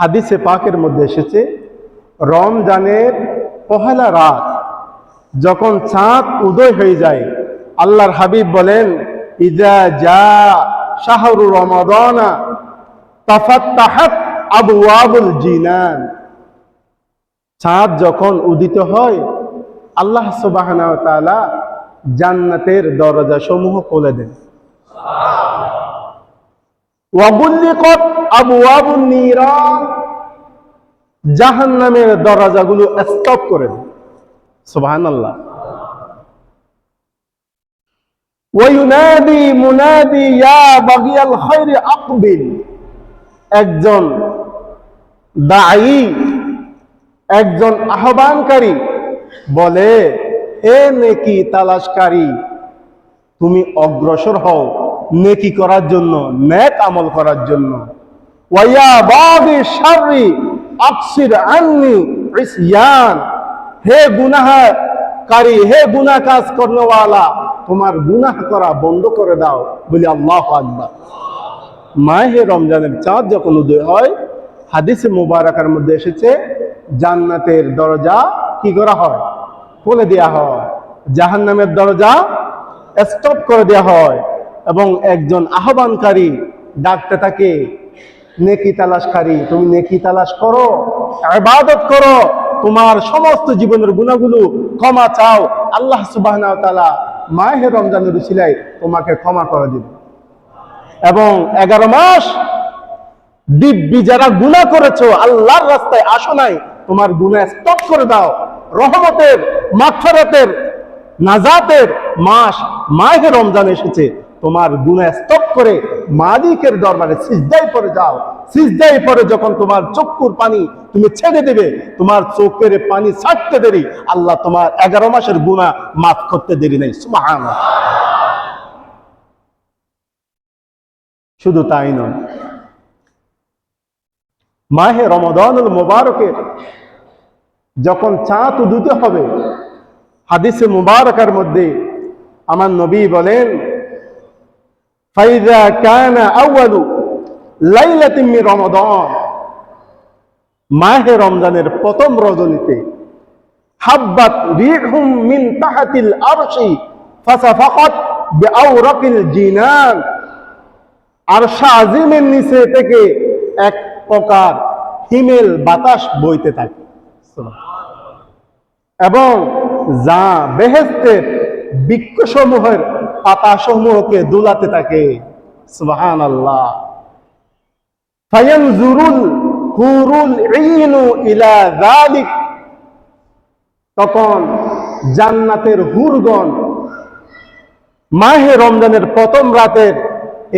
হাদিসে পাকের মধ্যে এসেছে, রমজানের পহেলা রাত যখন চাঁদ উদয় হয়ে যায়, আল্লাহর হাবিব বলেন, ইজা জা শাহরু রমাদানা তাফাত্তাহাত আবওয়াবুল জিনান। চাঁদ যখন উদিত হয়, আল্লাহ সুবহানাহু ওয়া তাআলা জান্নাতের দরজা সমূহ খুলে দেন। ওয়া গুল্লিকাত আবওয়াবুন নিরান, জাহান্নামের দরজাগুলো স্টপ করে দেন। সুবহানাল্লাহ। ওয়া ইউনাদি মুনাদি ইয়া বাগিয়াল খায়রি আকবিল, একজন দাঈ, একজন আহ্বানকারী বলে, হে নেকি তালাশকারী, তুমি অগ্রসর হও নেকি করার জন্য, নেক আমল করার জন্য। ওয়া বাগি শাররি আকসির আন্নি ইসয়ান, হে গুনাহকারী, হে গুনাহ কাজ করনেওয়ালা, তোমার গুনাহ করা বন্ধ করে দাও। বলি আল্লাহু আকবার। মাহে রমজানের চাঁদ যখন উদয় হয়, হাদিসে মুবারাকার মধ্যে এসেছে, জান্নাতের দরজা কি করা হয়? খুলে দেওয়া হয়, জাহান্নামের দরজা স্টপ করে দেওয়া হয়, এবং একজন আহ্বানকারী ডাকতে থাকে, নেকি তালাশকারী, তুমি নেকি তালাশ করো, ইবাদত করো, তোমার সমস্ত জীবনের গুনাহগুলো ক্ষমা চাও, আল্লাহ সুবহানাহু ওয়া তাআলা মাহে রমজানের উসিলায় তোমাকে ক্ষমা করে দিবে। এবং 11 মাস দিব্যি যারা গুনাহ করেছো, আল্লাহর রাস্তায় আসো নাই, তোমার গুনাহ স্টপ করে দাও। রহমতের, মাগফিরাতের, নাজাতের মাস মাহে রমজান এসেছে, তোমার গুনাহ স্টপ করে মালিকের দরবারে সিজদায় পড়ে যাও। সিজদায় পড়ে যখন তোমার চক্ষুর পানি তুমি ছেড়ে দেবে, তোমার চোখের পানি ছাড়তে দেরি, আল্লাহ তোমার 11 মাসের গুনাহ মাফ করতে দেরি নাই। সুবহানাল্লাহ। শুধু তাই নয়, মাহে রমাদানুল মুবারকের যখন চাঁদ উদিত হবে, হাদিসে মুবারকার মধ্যে আমার নবী বলেন, ফাইযা কানা আউয়ালু লাইলাতিন মিন রমাদান, মাহে রমজানের প্রথম রজনীতে, হাব্বাত রিহুম মিন তাহতিল আরশি ফাসাফাকাত বিআওরাকিল জিনান, আরশ আজিমের নিচে থেকে এক প্রকার হিমেল বাতাস বইতে থাকে, এবং যা বেহেশতের বৃক্ষসমূহের পাতাসমূহকে দুলাতে থাকে। সুবহানাল্লাহ। ফায়ানজুরুল হুরুল ঈনু ইলা যালিক, তখন জান্নাতের হুরগণ মাহে রমজানের প্রথম রাতের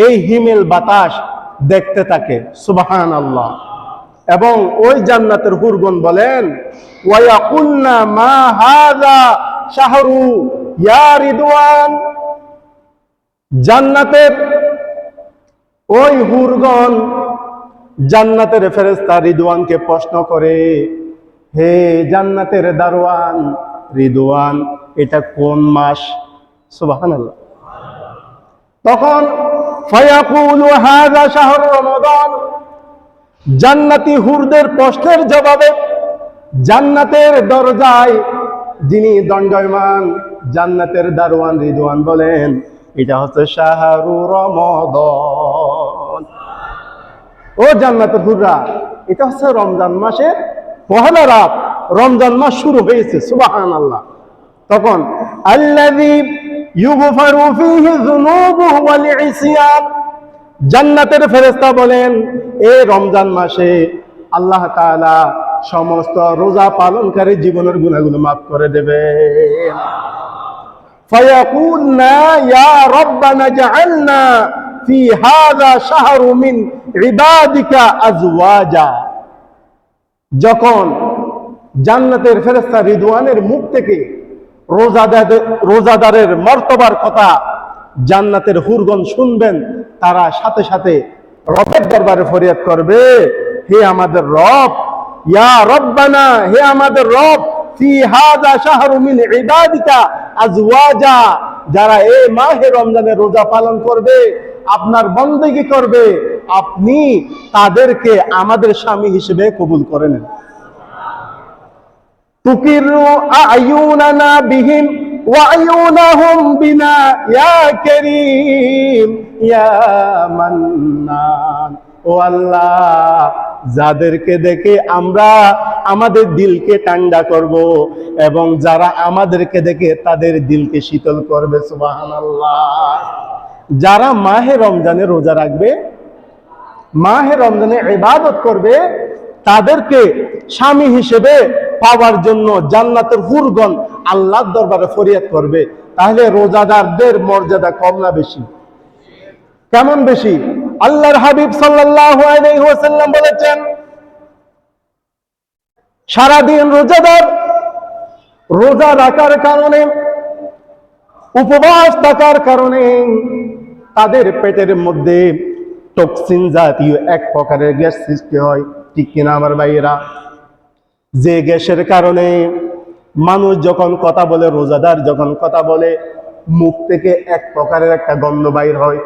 এই হিমেল বাতাস দেখতে থাকে। সুবহানাল্লাহ। এবং ওই জান্নাতের হুরগণ বলেন, ওয়া ইয়াকুলনা মা হাযা শাহরু ইয়া রিদওয়ান, জান্নাতের ওই হুরগণ জান্নাতের ফেরেশতা রিদওয়ানকে প্রশ্ন করে, হে জান্নাতের দারওয়ান রিদওয়ান, এটা কোন মাস? সুবহানাল্লাহ। তখন ফায়াকুলু হাযা শাহরু রমাদান, জান্নাতি হুরদের প্রশ্নের জবাবে জান্নাতের দরজায় যিনি দণ্ডায়মান জান্নাতের দারওয়ান রিদওয়ান বলেন, এটা হচ্ছে শাহরু রমাদান। ও জান্নাতের হুররা, এটা হচ্ছে রমজান মাসের পহেলা রাত, রমজান মাস শুরু হয়েছে। সুবহানাল্লাহ। তখন আল্লাযী ইউগফারু ফীহি যুনুবুহু ওয়াল ইসিয়ান, জান্নাতের ফেরেশতা বলেন, এই রমজান মাসে আল্লাহ তাআলা সমস্ত রোজা পালনকারী জীবনের গুনাহগুলো মাফ করে দেবে। ফায়াকুলনা ইয়া রাব্বানা জাআলনা ফি হাযা শাহরু মিন ইবাদিকা আজওয়াজা, যখন জান্নাতের ফেরেশতা রিদওয়ানের মুখ থেকে রোজাদারের মর্তবার কথা জান্নাতের হুরগণ শুনবেন, তারা সাথে সাথে রবের দরবারে ফরিয়াদ করবে, হে আমাদের রব, ইয়া রব্বানা, হে আমাদের রব, ফি হাযা শাহরু মিন ইবাদিকা আজওয়াজা, যারা এই মাহে রমজানের রোজা পালন করবে, আপনার বন্দেগী করবে, আপনি তাদেরকে আমাদের স্বামী হিসেবে কবুল করে নেন। তুকিরু আয়ুনানা বিহিম ওয়া আয়ুনাহুম বিনা ইয়া কারীম ইয়া মান্নান। ও আল্লাহ, যাদেরকে দেখে আমরা আমাদের দিলকে ঠান্ডা করব এবং যারা আমাদেরকে দেখে তাদের দিলকে শীতল করবে। সুবহানাল্লাহ। যারা মাহে রমজানে রোজা রাখবে, মাহে রমজানে ইবাদত করবে, তাদেরকে স্বামী হিসেবে পাওয়ার জন্য জান্নাতের হুরগণ আল্লাহর দরবারে ফরিয়াদ করবে। তাহলে রোজাদারদের মর্যাদা কম না বেশি? কেমন বেশি? আল্লাহর হাবিব সাল্লাল্লাহু আলাইহি ওয়াসাল্লাম বলেছেন, সারাদিন রোজাদার রোজা রাখার কারণে, উপবাস থাকার কারণে তাদের পেটের মধ্যে টক্সিন জাতীয় এক প্রকারের গ্যাস সৃষ্টি হয়। ঠিক কিনা আমার ভাইয়েরা? যে গ্যাসের কারণে মানুষ যখন কথা বলে, রোজাদার যখন কথা বলে, মুখ থেকে এক প্রকারের একটা গন্ধ বাইর হয়।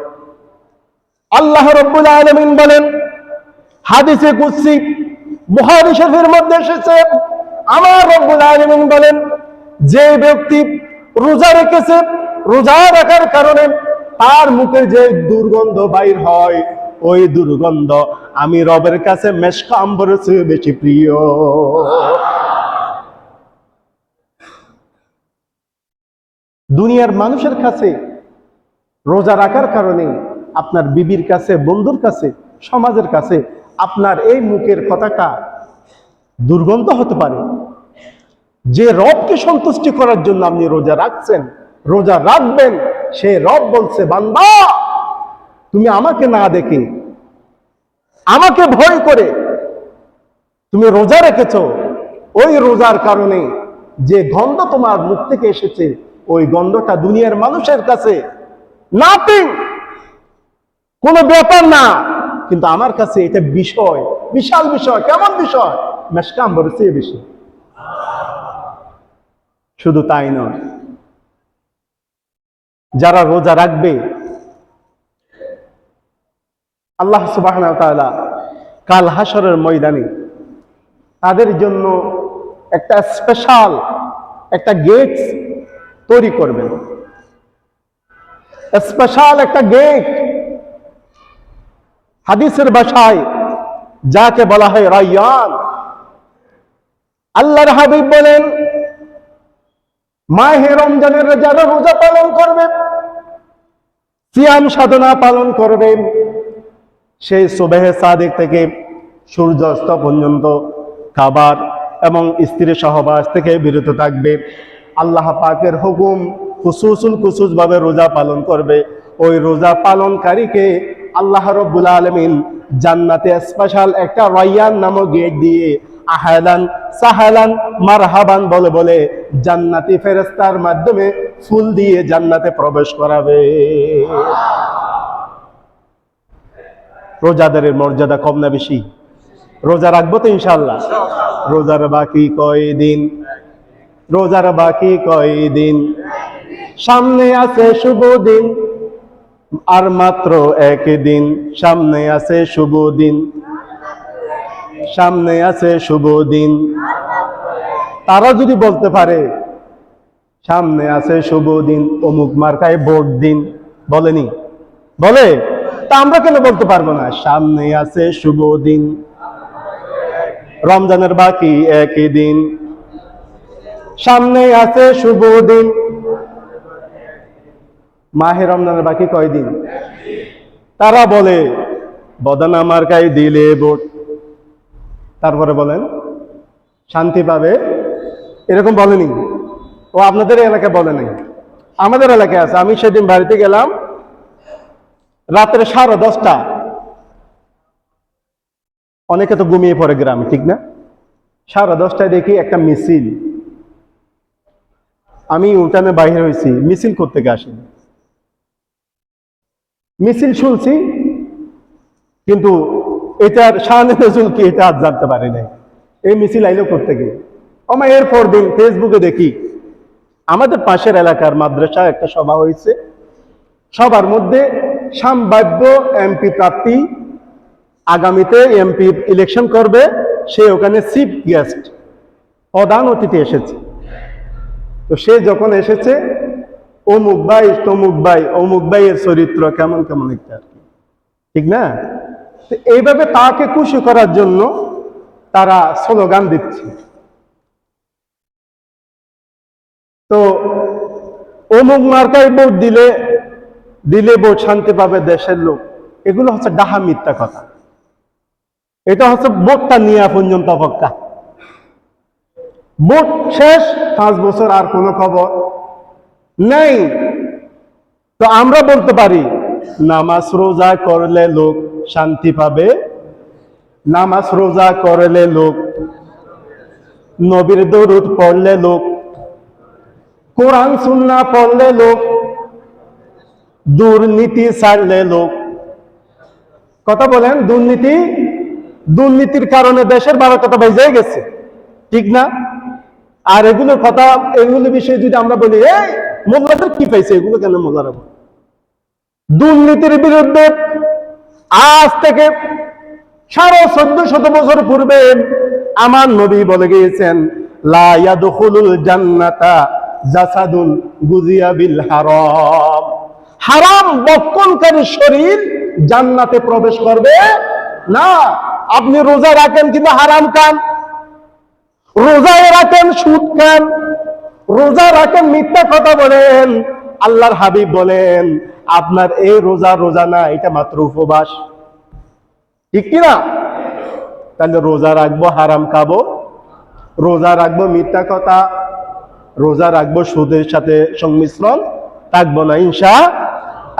আল্লাহ রাব্বুল আলামিন বলেন, হাদিসে কুদসি বুখারী শরীফের মধ্যে এসেছে, আমার রব্বুল আলামিন বলেন, যে ব্যক্তি রোজা রেখেছে, রোজা রাখার কারণে তার মুখে যে দুর্গন্ধ বাইর হয়, ওই দুর্গন্ধ আমি রবের কাছে মেশক আম্বরের চেয়ে বেশি প্রিয়। দুনিয়ার মানুষের কাছে রোজা রাখার কারণে, আপনার বিবির কাছে, বন্ধুর কাছে, সমাজের কাছে আপনার এই মুখের কথাটা দুর্গন্ধ হতে পারে। যে রবকে সন্তুষ্টি করার জন্য আপনি রোজা রাখছেন, রোজা রাখবেন, সে রব বলছে, বান্দা তুমি আমাকে না দেখে, আমাকে ভয় করে তুমি রোজা রেখেছো, ওই রোজার কারণে যে গন্ধ তোমার মুখ থেকে এসেছে, ওই গন্ধটা দুনিয়ার মানুষের কাছে নাথিং, কোনো ব্যাপার না, কিন্তু আমার কাছে এটা বিষয়, বিশাল বিষয়। কেমন বিষয়? মেশক আম্বরের চেয়ে বেশি। শুধু তাই নয়, যারা রোজা রাখবে, আল্লাহ সুবহানাহু ওয়া তাআলা কাল হাশরের ময়দানে তাদের জন্য একটা স্পেশাল একটা গেট তৈরি করবেন, স্পেশাল একটা গেট। হাদিসের ভাষায় যাকে বলা হয় রায়্যান। আল্লাহর হাবিব বলেন, মাহে রমজানের যারা রোজা পালন করবে, সিয়াম সাধনা পালন করবে, সেই সুবহে সাদিক থেকে সূর্যাস্ত পর্যন্ত খাবার এবং স্ত্রী সহবাস থেকে বিরত থাকবে। আল্লাহ পাকের হুকুম খুসুস ভাবে রোজা পালন করবে। ওই রোজা পালনকারীকে আল্লাহ রাব্বুল আলামিন জান্নাতে স্পেশাল একটা রায়্যান নামক গেট দিয়ে আহলান সাহালান মারহাবান বলে বলে জান্নাতি ফেরেশতার মাধ্যমে ফুল দিয়ে জান্নাতে প্রবেশ করাবে। রোজাদারের মর্যাদা কম না বেশি? রোজা রাখবো তো ইনশাআল্লাহ। রোজার বাকি কয়দিন, রোজার বাকি কয়দিন, সামনে আছে শুভ দিন, আর মাত্র একদিন, সামনে আছে শুভ দিন, সামনে আছে শুভ দিন। তারা যদি বলতে পারে সামনে আছে শুভ দিন, অমুক মার্কায় ভোট দিন, বলেনি? বলে? তা আমরা কেন বলতে পারবো না? সামনে আছে শুভ দিন, রমজানের বাকি একই দিন, সামনে আছে শুভ দিন। মাহে রমজানের বাকি কয়দিন? তারা বলে বদানা মার্কায় দিলে ভোট, তারপরে বলেন শান্তি পাবে, এরকম বলেনি? ও আপনাদের এলাকায় বলে নাই, আমাদের এলাকায় আছে। আমি সেদিন বাড়িতে গেলাম, রাত্রে 10:30, অনেকে তো ঘুমিয়ে পড়ে গ্রামে, ঠিক না? 10:30টায় দেখি একটা মিছিল। আমি উঠানে বাইরে হয়েছি, মিছিল করতে আসি, মিছিল শুনছি, কিন্তু এটার শানে নজুল কি এটা আজ জানতে পারি নাই। এই মিছিল আইলো করতে গিয়ে আমার এরপর দিন ফেসবুকে দেখি আমাদের পাশের এলাকার মাদ্রাসা একটা সভা হয়েছে। সবার মধ্যে সম্ভাব্য এমপি প্রার্থী আগামীতে এমপি ইলেকশন করবে, সে ওখানে চিফ গেস্ট, প্রধান অতিথি এসেছে। তো সে যখন এসেছে, অমুক ভাই তমুক ভাই, অমুক ভাইয়ের চরিত্র কেমন কেমন একটা আর কি, ঠিক না? তো এইভাবে তাকে খুশি করার জন্য তারা স্লোগান দিচ্ছে। তো অমুক মার্কায় ভোট দিলে ভোট শান্তি পাবে দেশের লোক, এগুলো হচ্ছে ডাহা মিথ্যা কথা। এটা হচ্ছে ভোটটা নিয়ে পর্যন্ত অপেক্ষা, ভোট শেষ, 5 বছর আর কোনো খবর নেই। তো আমরা বলতে পারি নামাজ রোজা করলে লোক শান্তি পাবে, নামাজ রোজা করলে লোক, নবীর দরুদ পড়লে লোক, কোরআন সুন্নাহ পড়লে লোক, দুর্নীতি ছাড়লে লোক। কথা বলেন, দুর্নীতির কারণে দেশের 12 কথা বেজে গেছে, ঠিক না? আর এগুলো বিষয়ে যদি আমরা বলি এই মোল্লাদের কি পাইছে, এগুলো কেন মোল্লারা বলে? দুর্নীতির বিরুদ্ধে আজ থেকে 1450 বছর পূর্বে আমার নবী বলে গিয়েছেন, লা ইয়াদখুলুল জান্নাতা জাসাদুন গুযিয়া বিল হারাম। হারাম বক্ষণকারী শরীর জান্নাতে প্রবেশ করবে না। আপনি রোজা রাখেন কিন্তু হারাম খান, রোজায় রাখেন সুদ খান, রোজা রাখেন মিথ্যা কথা বলেন, আল্লাহর হাবিব বলেন আপনার এই রোজা না, এটা মাত্র উপবাস, ঠিক কিনা? তাহলে রোজা রাখবো হারাম খাবো, রোজা রাখবো মিথ্যা কথা, রোজা রাখবো সুদের সাথে সংমিশ্রণ থাকবো না ইনশাআল্লাহ,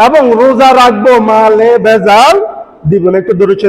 এবং রোজা রাখবো মালে ভেজাল দিব না। একটু দরুদ